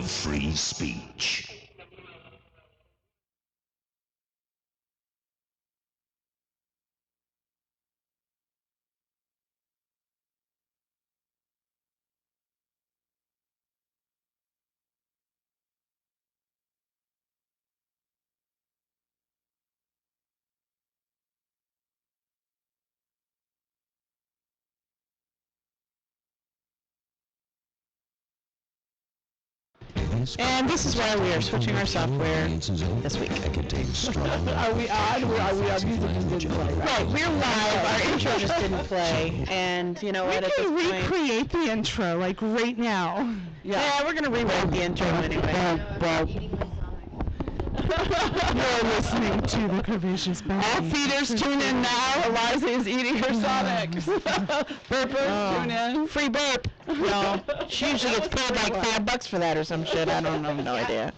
of free speech. And this is why we are switching our software this week. Are we on? Are we on music just didn't play, right? Right, we're live. Our intro just didn't play. And you know what? We can recreate the intro, like right now. Yeah, we're going to rewrite the intro anyway. You're listening to the Curvaceous Bounty. All feeders tune in now. Eliza is eating her Sonics. Burpers, tune in. Free burp. No, she usually gets paid like $5 for that or some shit. I don't know, no idea.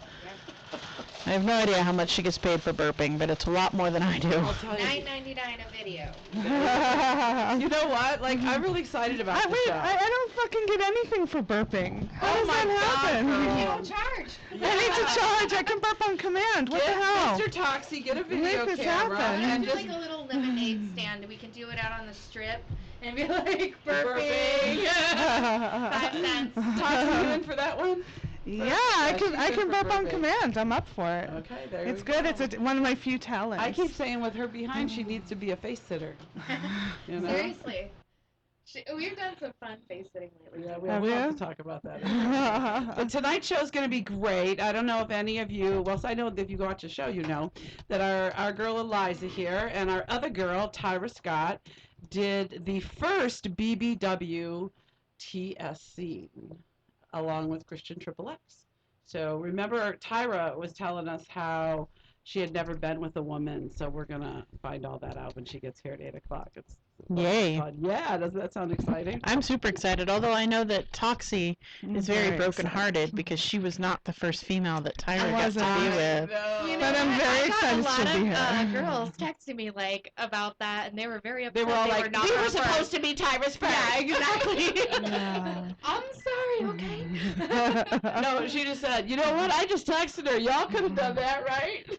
I have no idea how much she gets paid for burping, but it's a lot more than I do. $9.99 a video. You know what? Like, I'm really excited about this show. I don't fucking get anything for burping. How does that happen? You don't charge. I need to charge. I can burp on command. What the hell? Mr. Toxie, get a video Make this camera. happen. And Do just like a little lemonade stand. We can do it out on the strip and be like burping. 5 cents. Toxie, you in for that one? Yeah, I can burp on command. I'm up for it. Okay, there It's we good. go. It's one of my few talents. I keep saying with her behind, she needs to be a face sitter. You know? Seriously. We've done some fun face sitting lately. Yeah, Have we'll you? have to talk about that. But tonight's show is going to be great. I don't know if any of you, well, I know that if you watch the show, you know that our girl Eliza here and our other girl, Tyra Scott, did the first BBW TSC along with Christian Triple X. So remember, Tyra was telling us how she had never been with a woman, so we're going to find all that out when she gets here at 8 o'clock. It's Yay. fun. Yeah, doesn't that sound exciting? I'm super excited, although I know that Toxie is very Very brokenhearted because she was not the first female that Tyra got wasn't. to be with. You know But I'm what? very excited I to got be a here. lot of girls texting me like about that, and they were very upset. They were all like, not we were our supposed first." to be Tyra's first. Yeah, exactly. Yeah. I'm sorry, okay? No, she just said, you know what? I just texted her. Y'all could have done that, right?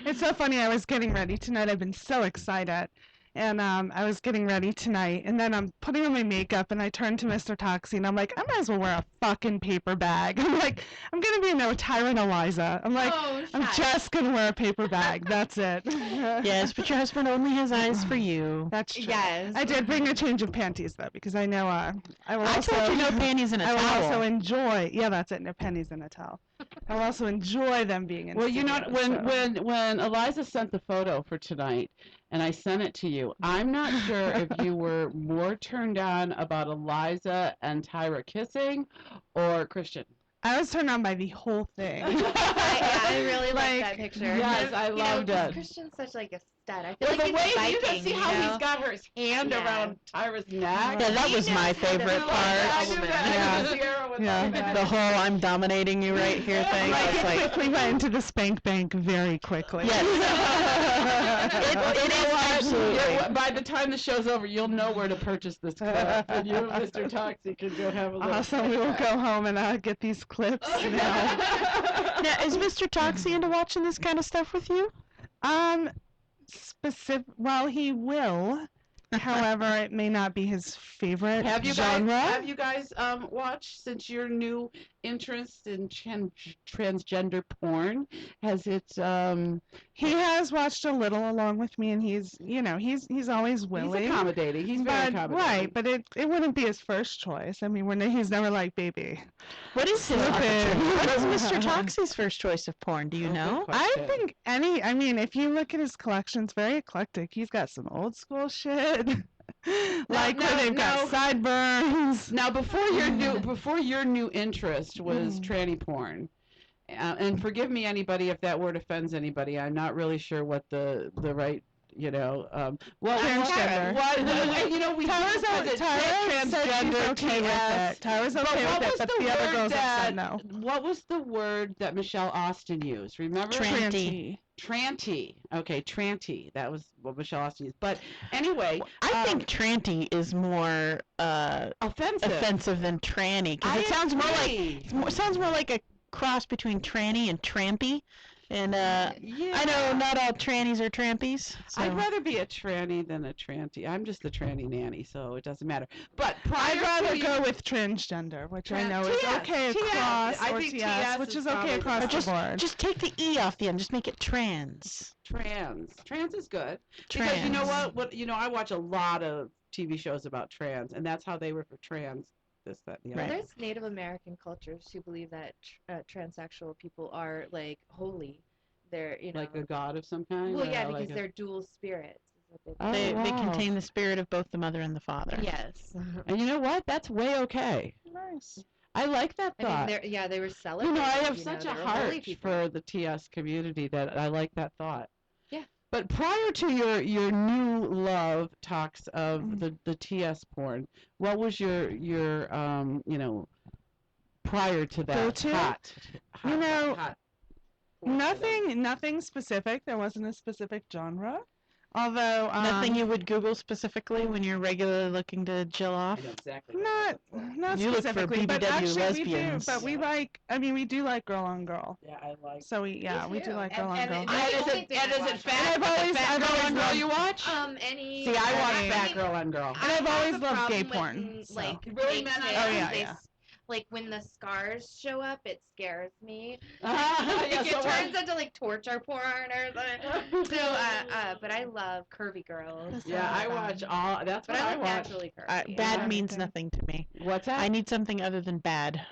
It's so funny. I was getting ready tonight. I've been so excited. And I was getting ready tonight, and then I'm putting on my makeup, and I turned to Mr. Toxie, and I'm like, I might as well wear a fucking paper bag. I'm like, I'm going to be no Tyra and Eliza. I'm like, Oh, I'm shut. just going to wear a paper bag. That's it. Yes, but your husband only has eyes for you. That's true. Yes. I did bring a change of panties, though, because I know I will I also... told you no panties in a I will towel. also enjoy... Yeah, that's it. No pennies in a towel. I will also enjoy them being in Well, you know, studio, so. when Eliza sent the photo for tonight, and I sent it to you, I'm not sure if you were more turned on about Eliza and Tyra kissing or Christian. I was turned on by the whole thing. I really like that Like, picture. yes, I loved it. Christian's such like a stud. I feel Well, like the he's way Viking, you can see how know? he's got his hand Yeah. around Tyra's neck. Yeah, that He was my knows how to favorite do part. that. Yeah. The whole I'm dominating you right here thing. I It's like, quickly went into the spank bank very quickly. yes. it is absolutely. By the time the show's over, you'll know where to purchase this clip, and you and Mr. Toxie can go have a look. Awesome. We will go home and get these clips now. Now, is Mr. Toxie into watching this kind of stuff with you? Well, he will. However, it may not be his favorite Have you genre. guys watched, since your new interest in transgender porn? Has it He has watched a little along with me, and he's always willing. he's accommodating. He's very accommodating. Right, but it wouldn't be his first choice. I mean, he's never like, baby. What is his Stupid. What is Mr. Toxie's first choice of porn? Do you know? good I question. think if you look at his collection, it's very eclectic. He's got some old school shit. Like where they've got sideburns. Now, before your new interest was tranny porn, and forgive me, anybody, if that word offends anybody. I'm not really sure what the right. Transgender. We Tyra's transgender okay with it. Tyra's okay with it, but the other girls have said no. What was the word that Michelle Austin used? Remember? Tranty. Tranty. Okay, tranty. That was what Michelle Austin used. But anyway, I think tranty is more offensive. offensive than tranny because I it sounds agree. more like a cross between tranny and trampy. And I know not all trannies are trampies. So. I'd rather be a tranny than a tranty. I'm just the tranny nanny, so it doesn't matter. But I'd rather go with transgender, which I know is okay across, I or think TS, which is okay across the board. Just take the E off the end. Just make it trans. Trans is good. Trans. Because you know what? I watch a lot of TV shows about trans, and that's how they were for trans. This, that, the other. Right. There's Native American cultures who believe that transsexual people are like holy. They're like a god of some kind. Well, yeah, because they're dual spirits. They contain the spirit of both the mother and the father. Yes. And you know what? That's way okay. Nice. I like that thought. I mean, they were celebrated. I have such a heart for the TS community that I like that thought. Yeah. But prior to your new love talks of the TS porn, what was your prior to that? Go-to? Hot. Nothing specific. There wasn't a specific genre. Although nothing you would Google specifically when you're regularly looking to chill off. Not you specifically, look for but BBW actually lesbians. we do. But we do like girl on girl. Yeah, I like. So we do like girl on girl. And is it fat girl on girl you watch? Any. See, I watch fat girl on girl. And I've always loved gay porn. Like really, men? Yeah. Like when the scars show up, it scares me. It turns into like torture porn or something. So, but I love curvy girls. Yeah, I watch all. That's what I like watch. naturally curvy. Bad means nothing to me. What's that? I need something other than bad.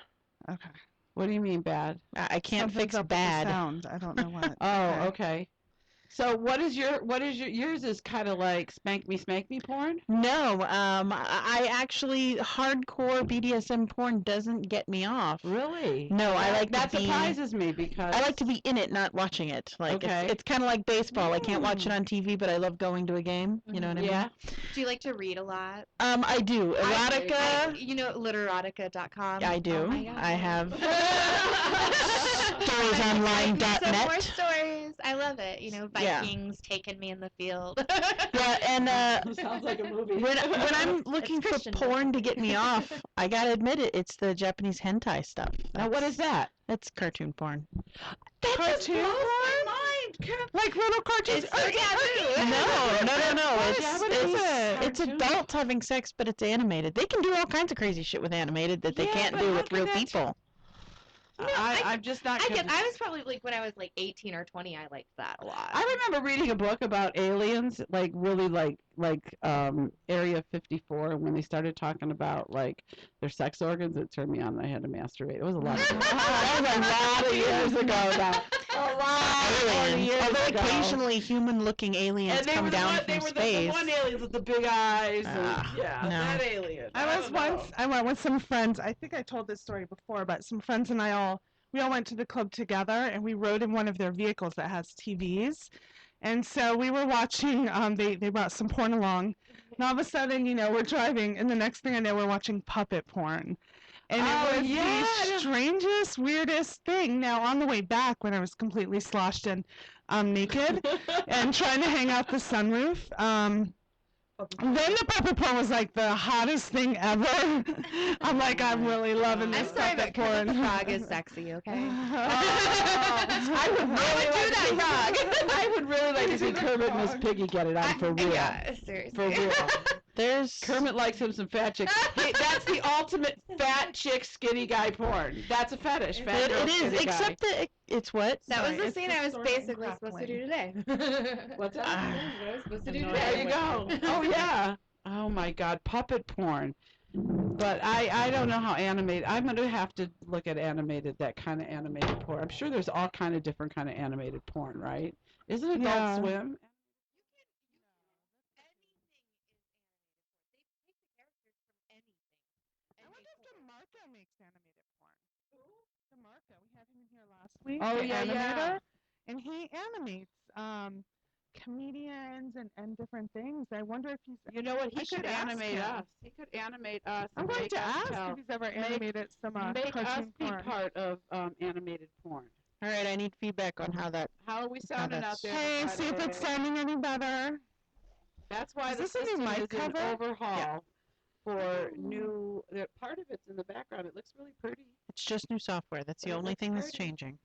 Okay. What do you mean bad? I can't Something's fix up with the bad. sound. I don't know what. Oh, okay. So what is yours is kind of like spank me porn? No, I actually hardcore BDSM porn doesn't get me off. Really? No, I like that to be, surprises me because I like to be in it, not watching it. Like it's kind of like baseball. I can't watch it on TV, but I love going to a game. You know what I mean? Yeah. Do you like to read a lot? I do. Erotica. Literatotica.com. I do. Oh my God. I have storiesonline.net. Some more stories. I love it. Vikings taking me in the field. Yeah, and sounds like a movie. when I'm looking for porn to get me off, I gotta admit it, it's the Japanese hentai stuff. Now, what is that? That's cartoon porn. Cartoon porn? Like little cartoons? No. What It's adults having sex, but it's animated. They can do all kinds of crazy shit with animated that they can't do with real people. I'm just not. I was probably like when I was like 18 or 20. I liked that a lot. I remember reading a book about aliens, like really like Area 54, when they started talking about like their sex organs. It turned me on. I had to masturbate. It was a lot. That was a lot of years ago. Now. A lot of years Although ago. occasionally human-looking aliens come down from space. They were the one aliens with the big eyes. That alien. I went with some friends. I think I told this story before, but some friends and we all went to the club together, and we rode in one of their vehicles that has TVs. And so we were watching, they brought some porn along, and all of a sudden, we're driving, and the next thing I know, we're watching puppet porn. And it was the strangest, weirdest thing. Now, on the way back, when I was completely sloshed and naked and trying to hang out the sunroof, then the puppet porn was like the hottest thing ever. I'm like, I'm really loving this puppet porn. The frog is sexy, okay? I would do that frog. I would really like to see Kermit and Miss Piggy get it on for real. Yeah, seriously. For real. There's Kermit likes him some fat chicks. Hey, that's the ultimate fat chick skinny guy porn. That's a fetish. Fat girl, it is, skinny except guy. that it's what? That was the scene I was basically supposed to do today. What's that? I was supposed to do today. There you go. Oh yeah. Oh my God, puppet porn. But I don't know how animated. I'm gonna have to look at that kind of animated porn. I'm sure there's all kind of different kind of animated porn, right? Isn't Adult Swim? Makes animated porn. DeMarco, we had him in here last week. Oh, the yeah, animator, yeah. And he animates comedians and different things. I wonder if he's. You know what? He should animate us. He could animate us. I'm going to ask if he's ever animated some make us cartoon be porn. part of animated porn. All right, I need feedback on how that. How are we sounding out there? Hey, see if it's sounding any better. That's why Is the this a new system mic is in cover? overhaul. for new. Part of it's in the background. It looks really pretty. It's just new software. That's the But it only looks thing that's pretty. changing.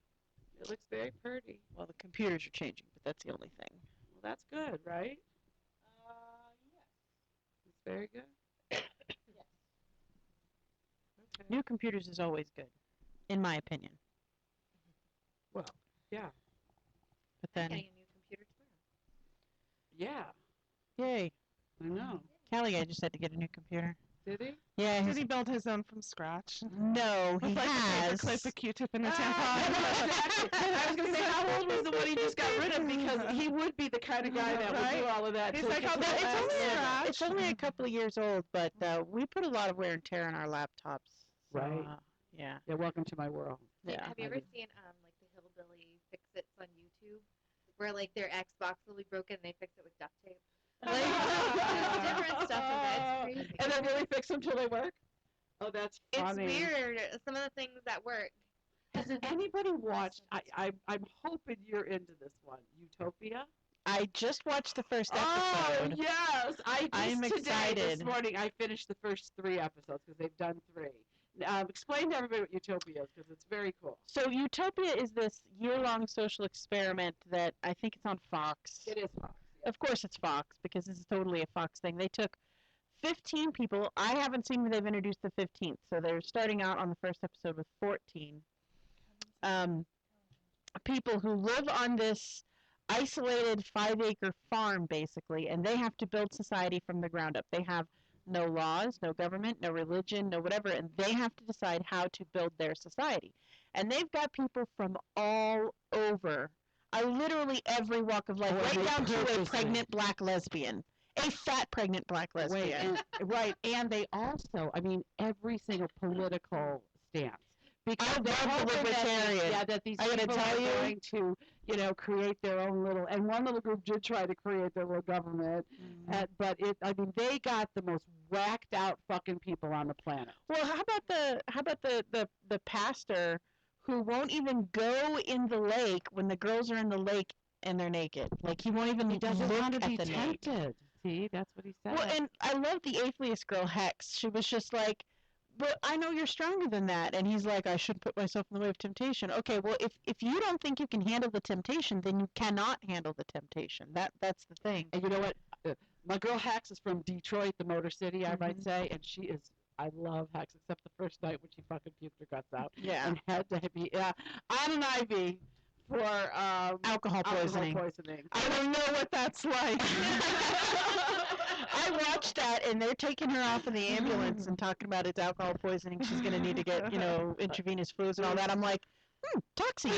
It looks very pretty. Well, the computers are changing, but that's the only thing. Well, that's good, right? Yes. It's very good. Yes. Okay. New computers is always good, in my opinion. Well, yeah. But I'm then, getting a new computer tomorrow. Yeah. yay. I know. Callie guy just had to get a new computer. Did he? Yeah, Did he build his own from scratch? no, he With like a has. paperclip, a Q-tip, and a Ah, tampon. exactly. I was going to say, how old was the one he just got rid of? Because he would be the kind of guy that would do Right? all of that. He's to like, get I'll to do the it. last It's only minute. scratch. It's only a couple of years old, but we put a lot of wear and tear on our laptops. So, Right. Yeah. Yeah, welcome to my world. Yeah. Have you I ever do. seen like the hillbilly fix-its on YouTube, where like their Xbox will be broken and they fix it with duct tape? Like, there's different stuff in there. It's crazy. And they really fix them till they work? Oh, that's It's funny. weird. Some of the things that work. Has anybody watched, I'm hoping you're into this one, Utopia? I just watched the first Oh, episode. yes. I'm Today, excited. this morning, I finished the first 3 episodes because they've done 3. Explain to everybody what Utopia is because it's very cool. So Utopia is this year-long social experiment that I think it's on Fox. It is Fox. Of course it's Fox, because this is totally a Fox thing. They took 15 people. I haven't seen where they've introduced the 15th, so they're starting out on the first episode with 14 people who live on this isolated 5-acre farm, basically, and they have to build society from the ground up. They have no laws, no government, no religion, no whatever, and they have to decide how to build their society. And they've got people from all over, literally every walk of life, right down to a pregnant black lesbian. A fat pregnant black lesbian. Right, and they also, I mean, every single political stance. Because I they're love the hoping libertarian. that these I gotta people tell are you. going to, create their own little, and one little group did try to create their little government, but they got the most whacked out fucking people on the planet. Well, how about the pastor who won't even go in the lake when the girls are in the lake and they're naked? Like, he won't even He doesn't look want to at be the naked. tempted. See, that's what he said. Well, and I love the atheist girl, Hex. She was just like, but I know you're stronger than that. And he's like, I shouldn't put myself in the way of temptation. Okay, well, if you don't think you can handle the temptation, then you cannot handle the temptation. That's the thing. And you know what? My girl Hex is from Detroit, the Motor City, I might say, and she is. I love Hex, except the first night when she fucking puked her guts out. Yeah. And had to be on an IV for Alcohol poisoning. I don't know what that's like. I watched that, and they're taking her off in the ambulance and talking about it's alcohol poisoning. She's going to need to get, intravenous fluids and all that. I'm like, Toxie, you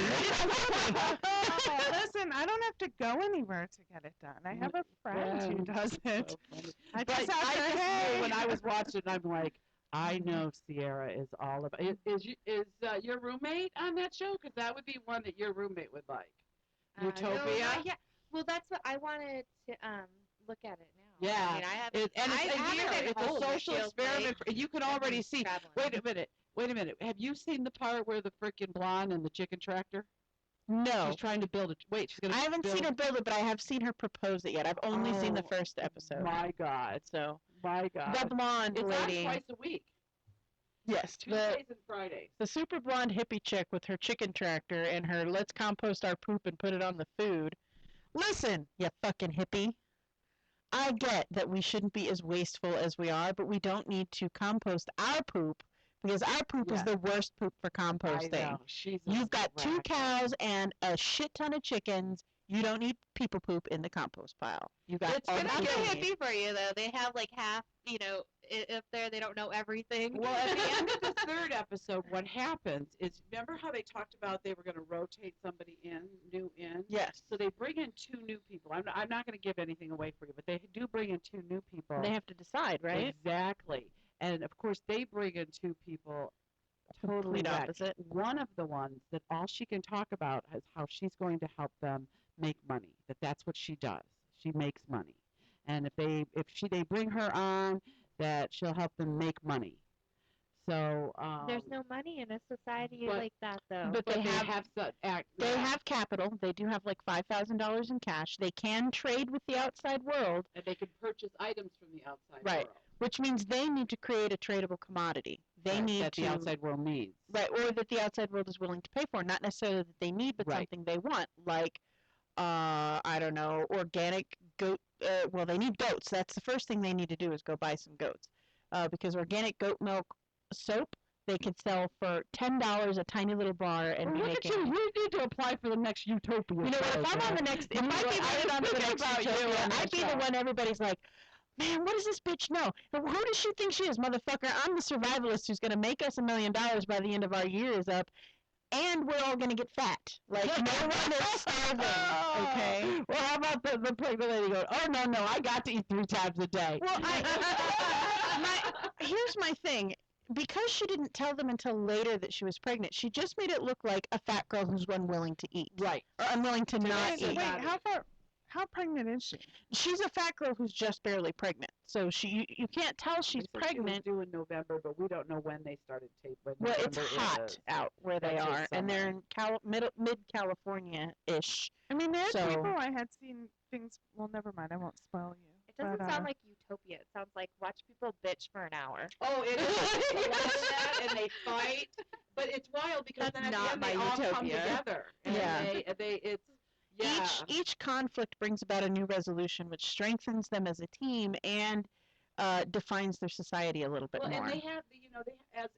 Listen, I don't have to go anywhere to get it done. I have a friend who does it. So funny. I But just asked her, I just hey. knew when I was watching, I'm like, I know Sierra is all about. Is your roommate on that show? Because that would be one that your roommate would like. Utopia. No, not yet. Well, that's what I wanted to look at it now. Yeah. I mean, I haven't. And I it's a haven't year. been It's home, a it social feels experiment. like. You can I've already been see. traveling. Wait a minute. Have you seen the part where the frickin' blonde and the chicken tractor? No. She's trying to build it. Wait, she's gonna. I haven't seen her build it, but I have seen her propose it yet. I've only seen the Oh, first episode. My God. So, My God. the blonde It's lady. on twice a week. Yes, Tuesdays and Fridays. the super blonde hippie chick with her chicken tractor and her let's compost our poop and put it on the food. Listen, you fucking hippie. I get that we shouldn't be as wasteful as we are, but we don't need to compost our poop because our poop is Yes. the worst poop for composting. I know. She's a You've got 2 whack. cows and a shit ton of chickens. You don't need people poop in the compost pile. You got It's all gonna the That's get poop a you need. hippie for you, though. They have like half, up there. They don't know everything. Well, at the end of the 3rd episode, what happens is, remember how they talked about they were going to rotate somebody new in? Yes. So they bring in 2 new people. I'm not going to give anything away for you, but they do bring in 2 new people. They have to decide, right? Exactly. And of course, they bring in 2 people totally Complete whacked. opposite. One of the ones that all she can talk about is how she's going to help them make money. That's what she does. She makes money. And if they bring her on, that she'll help them make money. So There's no money in a society but- like that, though. but they have They have capital. They do have like $5,000 in cash. They can trade with the outside world. and they can purchase items from the outside Right. world. which means they need to create a tradable commodity. They need that to the outside world needs. right, or that the outside world is willing to pay for, not necessarily that they need, but Right. something they want, like I don't know, organic goat. Well, they need goats. That's the first thing they need to do is go buy some goats, because organic goat milk soap they could sell for $10 a tiny little bar and be Look at making. you. You need to apply for the next Utopia. You know what? If I'm on the next, if I be voted on to the next Utopia, I'd be the one everybody's like, man, what does this bitch know? Who does she think she is, motherfucker? I'm the survivalist who's gonna make us $1 million by the end of our year is up, and we're all gonna get fat. Like no one is starving. Okay. Well, how about the pregnant lady going, oh, no, I got to eat 3 times a day. Well, here's my thing. Because she didn't tell them until later that she was pregnant, she just made it look like a fat girl who's unwilling to eat. Right. Or unwilling to not Wait, eat. how pregnant is she? She's a fat girl who's just barely pregnant. So you can't tell she's They said pregnant. She was due in November, but we don't know when they started taping. Well, it's hot out where they That's are, and they're in mid California-ish. I mean, there are So- people I had seen things. Well, never mind. I won't spoil you. It doesn't But, sound like Utopia. It sounds like watch people bitch for an hour. Oh, it is. A lot of that, and they fight. But it's wild because That's then at not the end my they all come Utopia. together. And Yeah. Each conflict brings about a new resolution, which strengthens them as a team and defines their society a little bit Well, more. and they have, as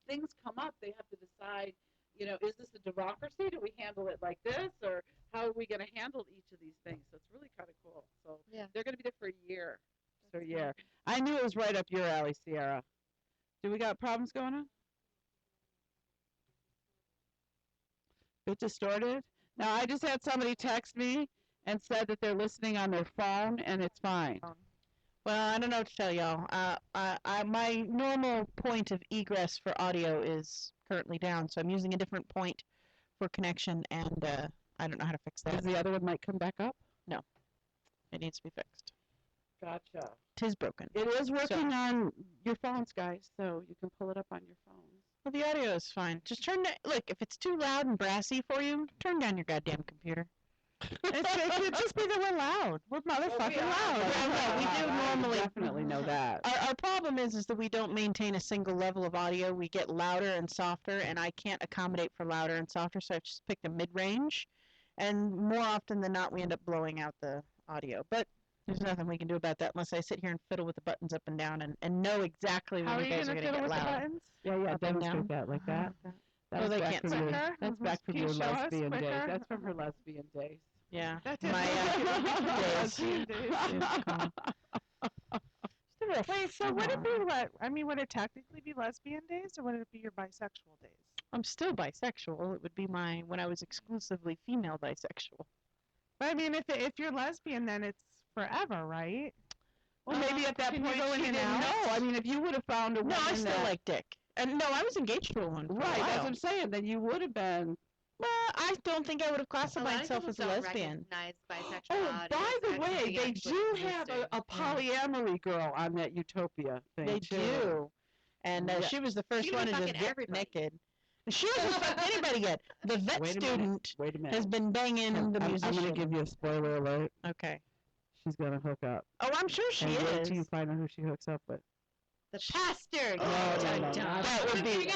things come up, they have to decide, is this a democracy? Do we handle it like this, or how are we going to handle each of these things? So it's really kind of cool. So Yeah. they're going to be there for a year. For a year. I knew it was right up your alley, Sierra. Do we got problems going on? Bit distorted? Now, I just had somebody text me and said that they're listening on their phone, and it's fine. Well, I don't know what to tell y'all. My normal point of egress for audio is currently down, so I'm using a different point for connection, and I don't know how to fix that. Because the other one might come back up? It needs to be fixed. Gotcha. 'Tis broken. It is working on your phones, guys, so you can pull it up on your phones. Well, the audio is fine. Just look, if it's too loud and brassy for you, turn down your goddamn computer. it could just be that we're loud. We're motherfucking loud. Yeah, we do normally. Definitely know that. Our problem is that we don't maintain a single level of audio. We get louder and softer, and I can't accommodate for louder and softer, so I've just picked a mid-range. And more often than not, we end up blowing out the audio. But there's nothing we can do about that unless I sit here and fiddle with the buttons up and down and know exactly How when are you you guys are gonna going to fiddle get with the loud. buttons? Yeah, Up and demonstrate down. that like that. Oh, they can't from see your, Quicker? that's back from Can you your show us lesbian days. quicker? That's from her lesbian days. Yeah. That My days. lesbian days. It's called. Wait, so would it be would it technically be lesbian days or would it be your bisexual days? I'm still bisexual. It would be when I was exclusively female bisexual. But I mean, if you're lesbian, then it's forever, right? Well, maybe at that Can you point go in she and didn't out? know. I mean, if you would have found a No, woman I still that, like dick. And no, I was engaged to a woman for a right, while. that's what I'm saying. Then you would have been. Well, I don't think I would have A lot classified of myself people as a don't lesbian. recognize Oh, bisexuality. by as the actually way, being they actually do have existing. a polyamory girl on that Utopia thing. They too. do. And Yeah. she was the first She one was to just fucking get everybody. naked. She hasn't fucked anybody yet. The vet Wait a student minute. Wait a minute. has been banging the I'm musician. going to give you a spoiler alert. Okay. She's going to hook up. Oh, I'm sure she and wait is. till you find out who she hooks up with. The pastor. No, That would be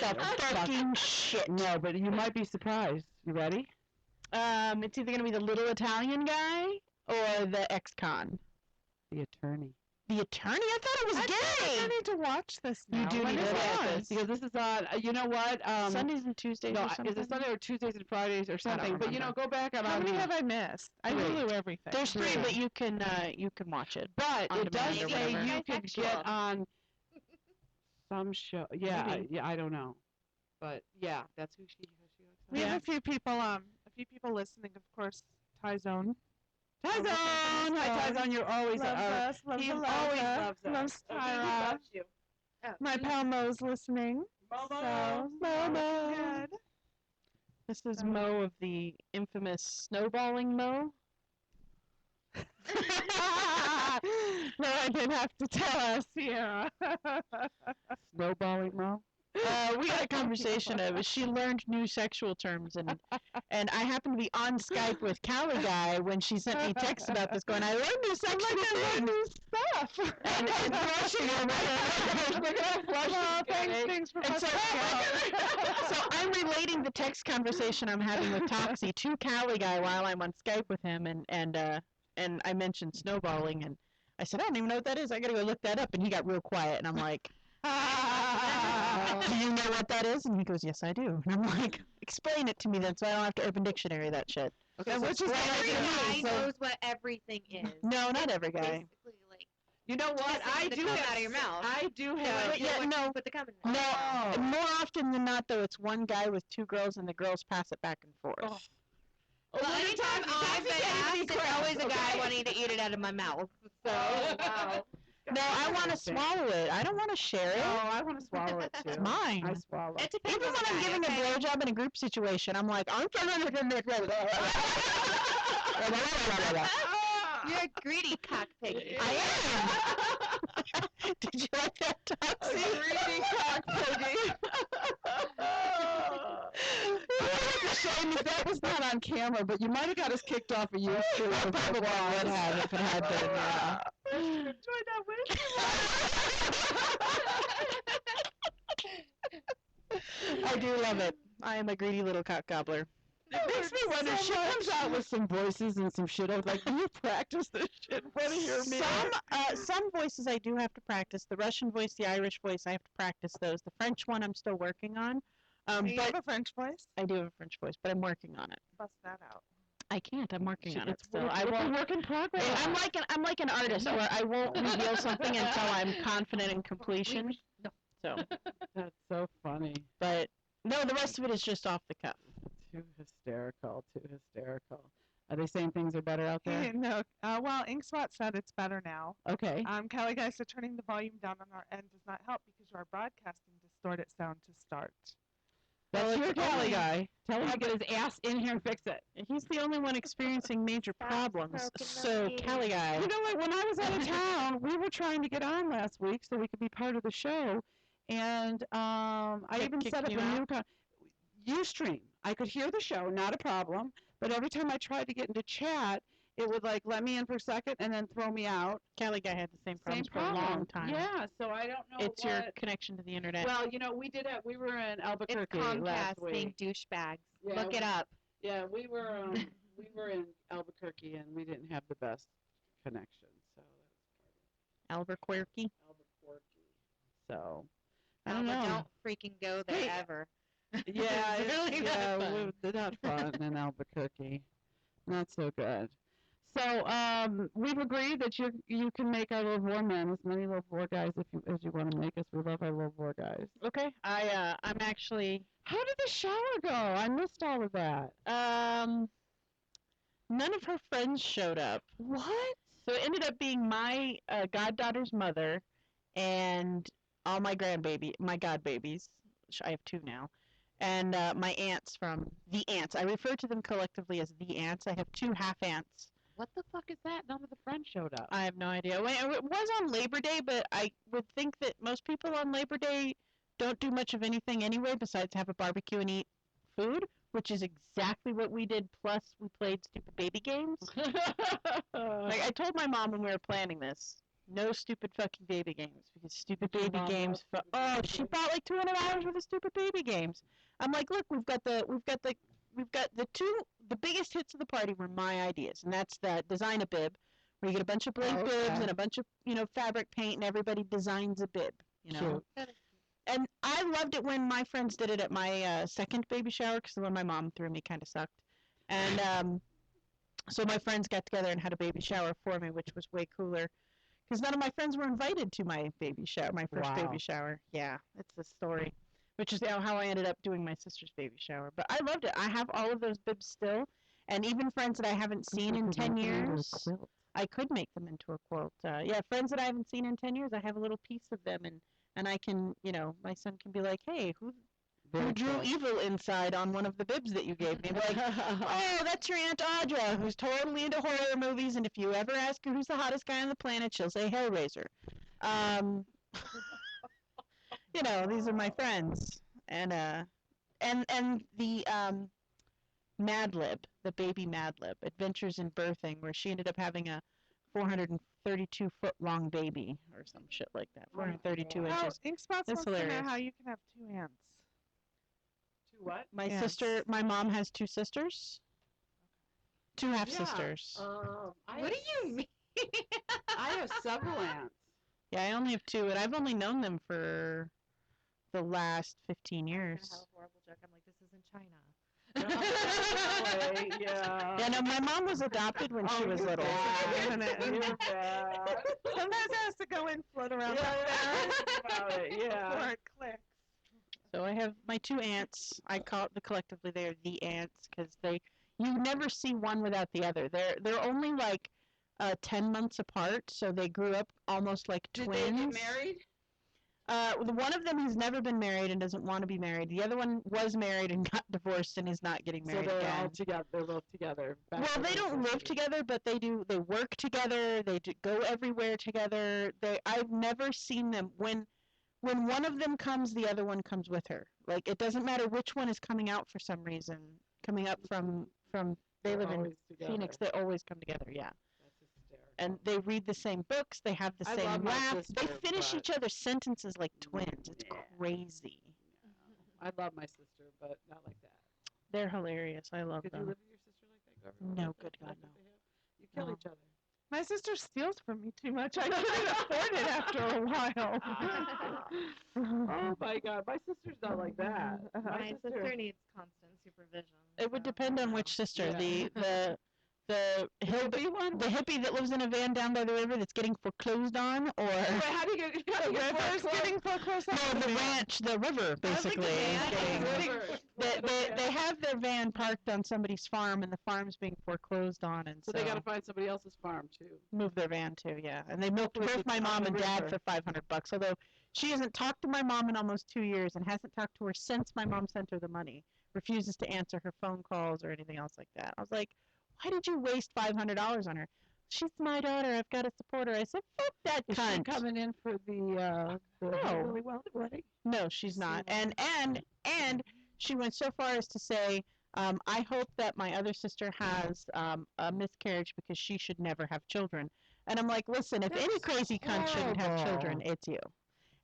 the fucking shit. No, but you might be surprised. You ready? It's either gonna be the little Italian guy or the ex-con. The attorney. The attorney? I thought it was I gay. need to watch this now. You do When need is to it watch on? this. Because this is on, you know what? Sundays and Tuesdays No, or something? is it Sunday or Tuesdays and Fridays or something? But you know, remember. go back on. How many have I missed? I Three. Hulu everything. There's three, Three. but you can watch it. But on it does demand or say whatever. you can Bisexual. get on some show. Yeah, Maybe. yeah, I don't know. But yeah, that's who she hooks We up. have a few people listening, of course. Tyzone. Tyzone! Hi, Tyzone, you're always Loves us. Loves he the always Loza, loves us. Loves Okay, he Tyra. loves you. My pal Mo's listening. Momo. So, Momo. good. This is Mo of the infamous snowballing Mo. No, I didn't have to tell us, Sierra. Snowballing Mo. We had a conversation of she learned new sexual terms, and I happened to be on Skype with Callie Guy when she sent me text about this, going, I learned new sexual things. Stuff. And flushing over here. Look at how flushing. Thanks for And so, out. so I'm relating the text conversation I'm having with Toxie to Callie Guy while I'm on Skype with him, and I mentioned snowballing, and I said, I don't even know what that is. I gotta go look that up. And he got real quiet, and I'm like, do you know what that is? And he goes, yes, I do. And I'm like, explain it to me then, so I don't have to Urban Dictionary that shit. Okay, And so which is explain Every it to guy me. So, knows what everything is. No, not every guy. Basically, like, you know what? Just I the do cum have. out of your mouth. I do you have. know yeah, what no. you put the cum in. No, Oh. more often than not, though, it's one guy with two girls, and the girls pass it back and forth. Oh. Well, anytime I've been asked, it's always a guy wanting to eat it out of my mouth. So, Wow. No, I want to swallow it. I don't want to share it. Oh, I want to swallow it too. It's mine. I swallow. it depends Even on when the I'm guy, giving a okay? blowjob in a group situation, I'm like, I'm trying to. You're a greedy cock piggy. I am. Did you like that, Toxie? Greedy cock piggy. It's a shame that was not on camera, but you might have got us kicked off of YouTube. I probably would have if it had been. Yeah. Enjoy that with I do love it. I am a greedy little cock gobbler. It makes me wonder. so She comes out with some voices and some shit. I was like, do you practice this shit in front of your mirror? Some voices I do have to practice. The Russian voice, the Irish voice, I have to practice those. The French one, I'm still working on. Do you But have a French voice? I do have a French voice, but I'm working on it. Bust that out. I can't. I'm working on it It's still. I won't work in progress. I'm like an artist where I won't reveal something until I'm confident in completion. So, That's so funny. but no, the rest of it is just off the cuff. Too hysterical. Too hysterical. Are they saying things are better out there? No. Well, Inkspot said it's better now. Okay. Kelly Guy said turning the volume down on our end does not help because you are broadcasting distorted sound to start. That's your Cali only- guy. Tell him to get his ass in here and fix it. He's the only one experiencing major problems. So, Callie guy. You know what? When I was out of town, we were trying to get on last week so we could be part of the show, and I even kicked set up you a out? new account. Ustream. I could hear the show, not a problem. But every time I tried to get into chat, it would like let me in for a second and then throw me out. Callie guy had the same problems for a problem. long time. Yeah, so I don't know. It's your what- connection to the internet. Well, you know, we were in It's Albuquerque Comcast last being week. douchebags. Yeah, Look it up. Yeah, we were in Albuquerque and we didn't have the best connection. So Albuquerque. Albuquerque. So I don't Alba, know. Don't freaking go there Hey, ever. Yeah, It's really not yeah, fun. they're not fun in Albuquerque. Not so good. So we've agreed that you can make our little war men, as many little war guys as you want to make us. We love our little war guys. Okay. I'm actually How did the shower go? I missed all of that. none of her friends showed up. What? So it ended up being my goddaughter's mother and all my godbabies, which I have two now, and my aunts from the aunts. I refer to them collectively as the aunts. I have two half aunts. What the fuck is that? None of the friends showed up. I have no idea. Well, it was on Labor Day, but I would think that most people on Labor Day don't do much of anything anyway besides have a barbecue and eat food, which is exactly what we did, plus we played stupid baby games. Like, I told my mom when we were planning this, no stupid fucking baby games, because stupid Your baby mom games, loves stupid baby she games. bought like $200 worth of stupid baby games. I'm like, look, we've got the biggest hits of the party were my ideas, and that's the design a bib, where you get a bunch of blank Okay. bibs and a bunch of, fabric paint, and everybody designs a bib, Cute. And I loved it when my friends did it at my second baby shower, because the one my mom threw me kind of sucked. And so my friends got together and had a baby shower for me, which was way cooler, because none of my friends were invited to my baby shower, my first Wow. baby shower. Yeah, it's the story, which is how I ended up doing my sister's baby shower. But I loved it. I have all of those bibs still, and even friends that I haven't seen in 10 years, I could make them into a quilt. Yeah, friends that I haven't seen in 10 years, I have a little piece of them, and I can, my son can be like, hey, who drew evil inside on one of the bibs that you gave me? Like, oh, that's your Aunt Audra, who's totally into horror movies, and if you ever ask her who's the hottest guy on the planet, she'll say Hellraiser. you know, these are my friends, and the Mad Lib, the baby Mad Lib, Adventures in Birthing, where she ended up having a 432-foot long baby or some shit like that. 432 Oh, inches. Inkspot's That's wants to know hilarious. how you can have 2 aunts. To what? My Yes. sister, my mom has 2 sisters. 2 half sisters. What do you mean? I have several aunts. Yeah, I only have 2, and I've only known them for the last 15 years. I have a horrible joke. I'm like, this isn't China. Yeah. Yeah, no, my mom was adopted when she was little. You're bad. Sometimes it has to go in, float around About it, before yeah. it clicks. So I have my 2 aunts. I call it collectively they're the aunts because you never see one without the other. They're only like 10 months apart, so they grew up almost like Did twins. they get married? The one of them has never been married and doesn't want to be married. The other one was married and got divorced and is not getting So married they're again. all together. They live together. Well, they don't live together, but they work together. They go everywhere together. I've never seen them when one of them comes, the other one comes with her. Like it doesn't matter which one is coming out for some reason. Coming up from they live in Phoenix. They always come together. Yeah. That's hysterical. And they read the same books. They have the I same love my laugh. sister, They finish but- each other's sentences like twins. It's Yeah. crazy. I love my sister, but not like that. They're hilarious. I love Could you them. live with your sister like that? Go everywhere No, like that? good God, Like no. what they have? You kill No. each other. My sister steals from me too much. I couldn't afford it after a while. Oh my God, my sister's not like that. My sister needs constant supervision. It would so, depend on you which sister. Yeah. The hippie one? the hippie that lives in a van down by the river that's getting foreclosed on, or Wait, how do you get The river's getting foreclosed on. no, the ranch, the river basically. is getting- they have their van parked on somebody's farm, and the farm's being foreclosed on, and So they got to find somebody else's farm too. move their van too. Yeah, and they moved Hopefully both it's my on mom the and dad river. for $500. Although she hasn't talked to my mom in almost 2 years, and hasn't talked to her since my mom sent her the money. Refuses to answer her phone calls or anything else like that. I was like, why did you waste $500 on her? She's my daughter. I've got to support her. I said, fuck that Is she cunt. coming in for the No. really well wedding? No, she's not. And she went so far as to say, I hope that my other sister has a miscarriage because she should never have children. And I'm like, listen, if any crazy cunt shouldn't have children, it's you.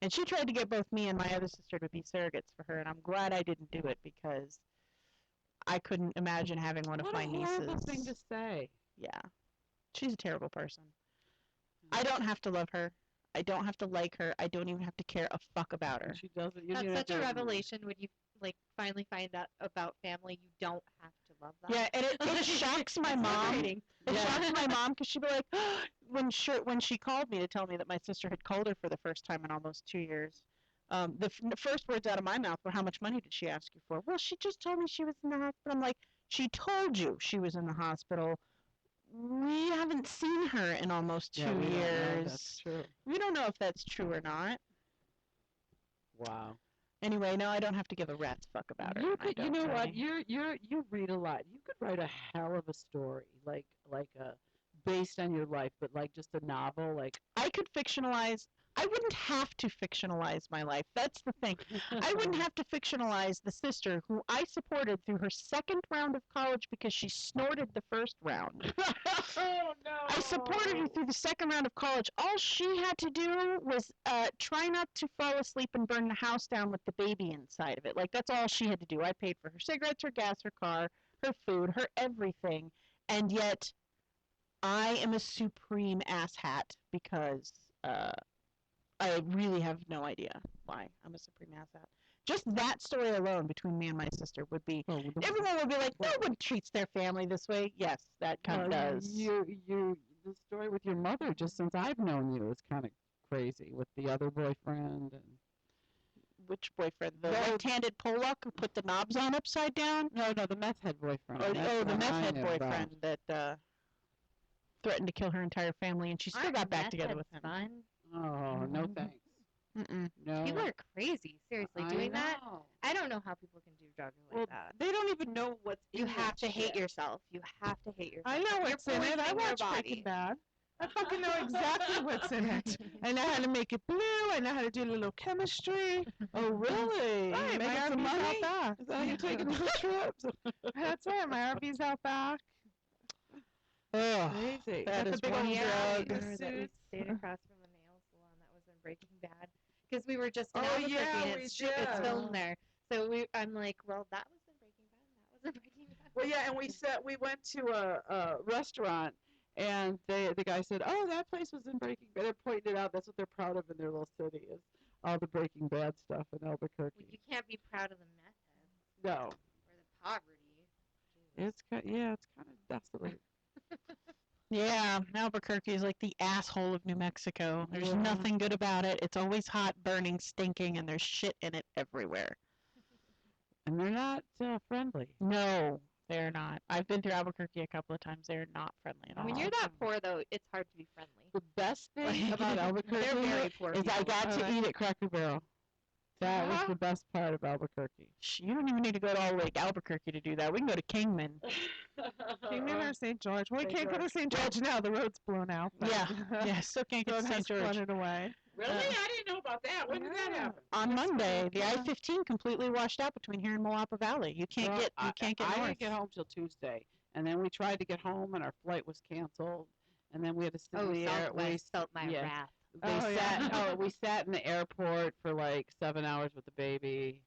And she tried to get both me and my other sister to be surrogates for her, and I'm glad I didn't do it because I couldn't imagine having one of What my a horrible nieces. thing to say. Yeah. She's a terrible person. I don't have to love her. I don't have to like her. I don't even have to care a fuck about her. And she doesn't. You That's don't such a have to- revelation when you like finally find out about family. You don't have to love them. Yeah, and it shocks my mom. liberating. It Yeah. shocks my mom because she'd be like, when she called me to tell me that my sister had called her for the first time in almost 2 years, the first words out of my mouth were, "How much money did she ask you for?" Well, she just told me she was in the hospital. I'm like, she told you she was in the hospital. We haven't seen her in almost 2 Yeah, we don't know. years. That's true. We don't know if that's true or not. Wow. Anyway, no, I don't have to give a rat's fuck about her. You and I could, you don't know what? really. You read a lot. You could write a hell of a story, like based on your life, but like just a novel, like. I could fictionalize. I wouldn't have to fictionalize my life. That's the thing. I wouldn't have to fictionalize the sister who I supported through her second round of college because she snorted the first round. Oh no! I supported her through the second round of college. All she had to do was try not to fall asleep and burn the house down with the baby inside of it. Like, that's all she had to do. I paid for her cigarettes, her gas, her car, her food, her everything. And yet, I am a supreme asshat because I really have no idea why I'm a supreme asshat. Just that story alone between me and my sister would be, everyone would be like, no one treats their family this way. Yes, that kind of does. The story with your mother, just since I've known you, is kind of crazy with the other boyfriend and. Which boyfriend? The No. left-handed Pollock who put the knobs on upside down? No, the meth head boyfriend. Oh, That's the what meth I head knew boyfriend about. that threatened to kill her entire family, and she still got back together with him. Fun. Oh, no thanks. Mm-mm. No. People are crazy. Seriously, I doing that. know. I don't know how people can do drugs like Well, that. they don't even know what's You in have that to hate shit. yourself. You have to hate yourself. I know You're what's in it. I poisoning your watch body. Breaking Bad. I fucking know exactly what's in it. I know how to make it blue. I know how to do a little chemistry. Oh, really? Right, Making my some RV's money? out back. Is that how you're taking those trips? That's right, my RV's out back. Ugh, Crazy. that is the big one old drug. That we stayed across from a nail salon that was in Breaking Bad because we were just in Oh, Albuquerque yeah, and we it's did. filmed there. So I'm like, well, that was in Breaking Bad. And that was in Breaking Bad. Well, yeah, and we went to a restaurant, and the guy said, "Oh, that place was in Breaking Bad." They're pointing it out. That's what they're proud of in their little city is all the Breaking Bad stuff in Albuquerque. Well, you can't be proud of the meth heads No, or the poverty. it's kind of desolate. Yeah, Albuquerque is like the asshole of New Mexico. There's Yeah. nothing good about it. It's always hot, burning, stinking, and there's shit in it everywhere. And they're not friendly. No, they're not. I've been through Albuquerque a couple of times. They're not friendly at all. When you're that poor, though, it's hard to be friendly. The best thing about They're Albuquerque very poor is I people. got to eat at Cracker Barrel. That was the best part of Albuquerque. You don't even need to go all the way to Albuquerque to do that. We can go to Kingman. Kingman or St. George? Well, we St. can't go to George. St. George now. The road's blown out. But Yeah, yeah. Still can't get road to has St. George. flooded away. Really? I didn't know about that. When did that Yeah. happen? On Monday, the yeah. I-15 completely washed out between here and Moapa Valley. You can't Well, get I north. didn't get home till Tuesday, and then we tried to get home, and our flight was canceled, and then we had to sit in the air. Southwest felt my yeah. wrath. We sat in the airport for like 7 hours with the baby.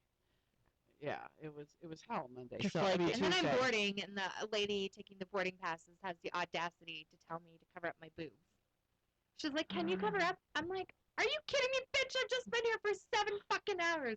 Yeah, it was hell Monday. Your So, flight I mean, And then I'm Tuesday. boarding, and the lady taking the boarding passes has the audacity to tell me to cover up my boobs. She's like, "Can you cover up?" I'm like, "Are you kidding me, bitch? I've just been here for 7 fucking hours."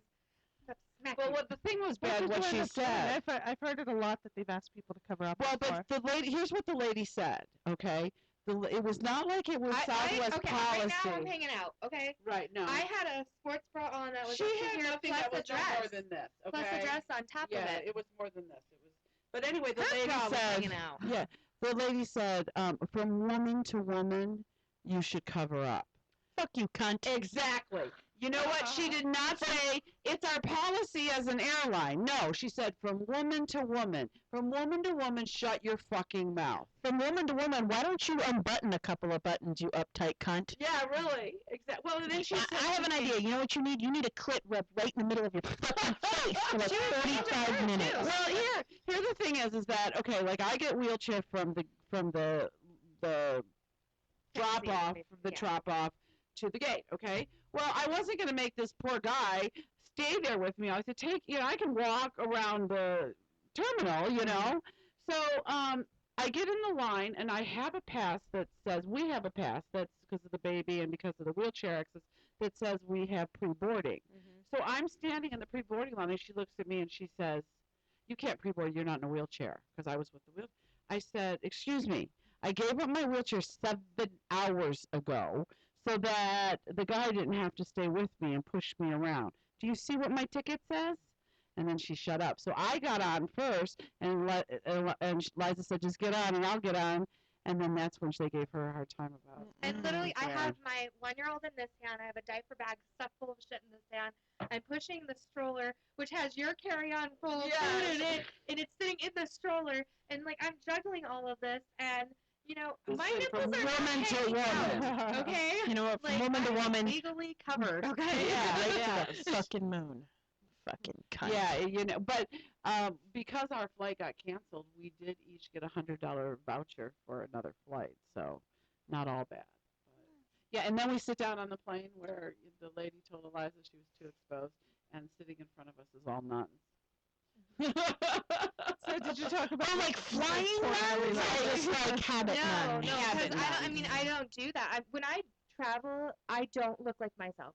Well, what the thing was bad, what she And said. I've heard it a lot that they've asked people to cover up. Well, before. the lady. Here's what the lady said. Okay, it was not like it was Southwest okay, policy. right now I'm hanging out. Okay, Right, no. I had a sports bra on that was She up to had here, nothing plus that was a no more dress, than this. Okay. plus a dress on top Yeah, of it. it was more than this. It was. But anyway, the Her lady bra was said. hanging out. Yeah, the lady said, from woman to woman, you should cover up. Fuck you, cunt. Exactly. You know what? She did not say it's our policy as an airline. No, she said from woman to woman. From woman to woman, shut your fucking mouth. From woman to woman, why don't you unbutton a couple of buttons, you uptight cunt? Yeah, really. Exactly. Well, and then she said, I have an idea. You know what you need? You need a clit rub right in the middle of your fucking face for like 45 minutes. Well, here the thing is that okay, like I get wheelchair from the drop off, to the gate. Okay. Well, I wasn't going to make this poor guy stay there with me. I said, I can walk around the terminal, So, I get in the line and I have a pass that says we have a pass that's because of the baby and because of the wheelchair access that says we have pre-boarding. So I'm standing in the pre-boarding line and she looks at me and she says, "You can't pre-board. You're not in a wheelchair." Because I was with the wheel. I said, "Excuse me. I gave up my wheelchair 7 hours ago so that the guy didn't have to stay with me and push me around. Do you see what my ticket says?" And then she shut up. So I got on first, and Liza said, "Just get on, and I'll get on." And then that's when they gave her a hard time about. And literally, I Yeah. have my 1-year-old in this hand. I have a diaper bag stuffed full of shit in this hand. I'm pushing the stroller, which has your carry-on full of food in it, and it's sitting in the stroller. And like I'm juggling all of this, and my Listen, nipples from are not woman to hanging woman. out, okay? You know what? From Like, woman to I'm woman. legally covered. Okay. Yeah, Right yeah. to the fucking moon. Fucking cunt. Yeah, but because our flight got canceled, we did each get $100 voucher for another flight, so not all bad. But, yeah, and then we sit down on the plane where the lady told Eliza she was too exposed, and sitting in front of us is all nuns. So did you talk about like flying nuns? Or just like habit No, nuns? because I don't do that. When I travel, I don't look like myself.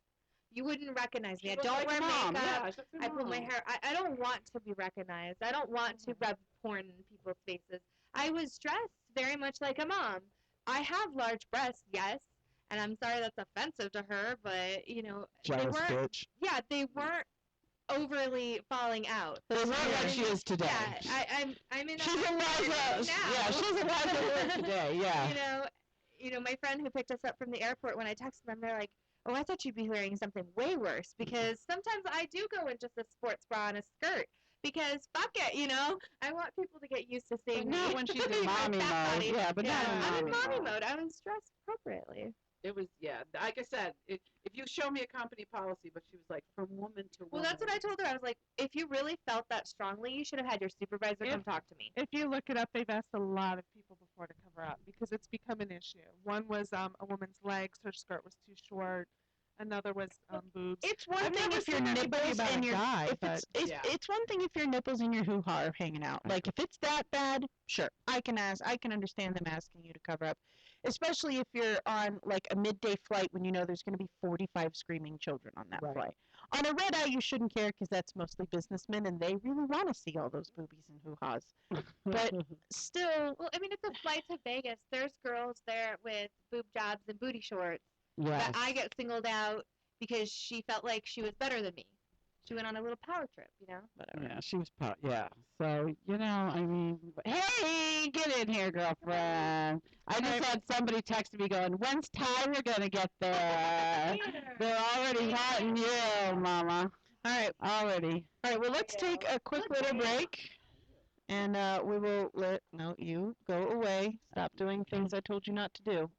You wouldn't recognize me. I don't wear makeup. I pull my hair. I don't want to be recognized. I don't want to rub porn in people's faces. I was dressed very much like a mom. I have large breasts, yes, and I'm sorry that's offensive to her, but they Jealous weren't. bitch. Yeah, they weren't overly falling out. They weren't like she is today. Yeah, I'm in. She's Eliza. now. Yeah, she's Eliza today. Yeah. My friend who picked us up from the airport, when I texted them, they're like, "Oh, I thought you'd be wearing something way worse," because sometimes I do go in just a sports bra and a skirt because fuck it, you know. I want people to get used to seeing But not me. when she's in My mommy fat mode. body. Yeah, but not in I'm in mommy mommy mode. mode. I was dressed appropriately. It was, yeah, like I said, if you show me a company policy, but she was like, from woman to woman. Well, that's what I told her. I was like, if you really felt that strongly, you should have had your supervisor come talk to me. If you look it up, they've asked a lot of people before to cover up because it's become an issue. One was a woman's legs; her skirt was too short. Another was boobs. It's one I've thing never if your seen anybody nipples about and a your guy, if but Yeah. it's one thing if your nipples and your hoo-ha are hanging out. Like if it's that bad, sure, I can understand them asking you to cover up, especially if you're on like a midday flight when you know there's going to be 45 screaming children on that Right. flight. On a red eye, you shouldn't care because that's mostly businessmen and they really want to see all those boobies and hoo-has. But still, Well, I mean, it's a flight to Vegas. There's girls there with boob jobs and booty shorts. yes. But I get singled out because she felt like she was better than me. She went on a little power trip, you know? Whatever. Yeah, she was, yeah. So, you know, I mean, hey, get in here, girlfriend. I just had somebody texting me going, when's Tyra going to get there? They're already wanting you, mama. All right. Already. All right, well, let's take a quick little break, and we will let you go away. Stop doing things I told you not to do.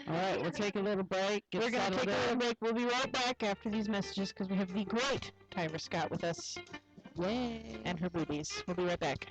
All right, we'll take a little break. We're going to settled take a in. little break. We'll be right back after these messages because we have the great Tyra Scott with us Yay. and her boobies. We'll be right back.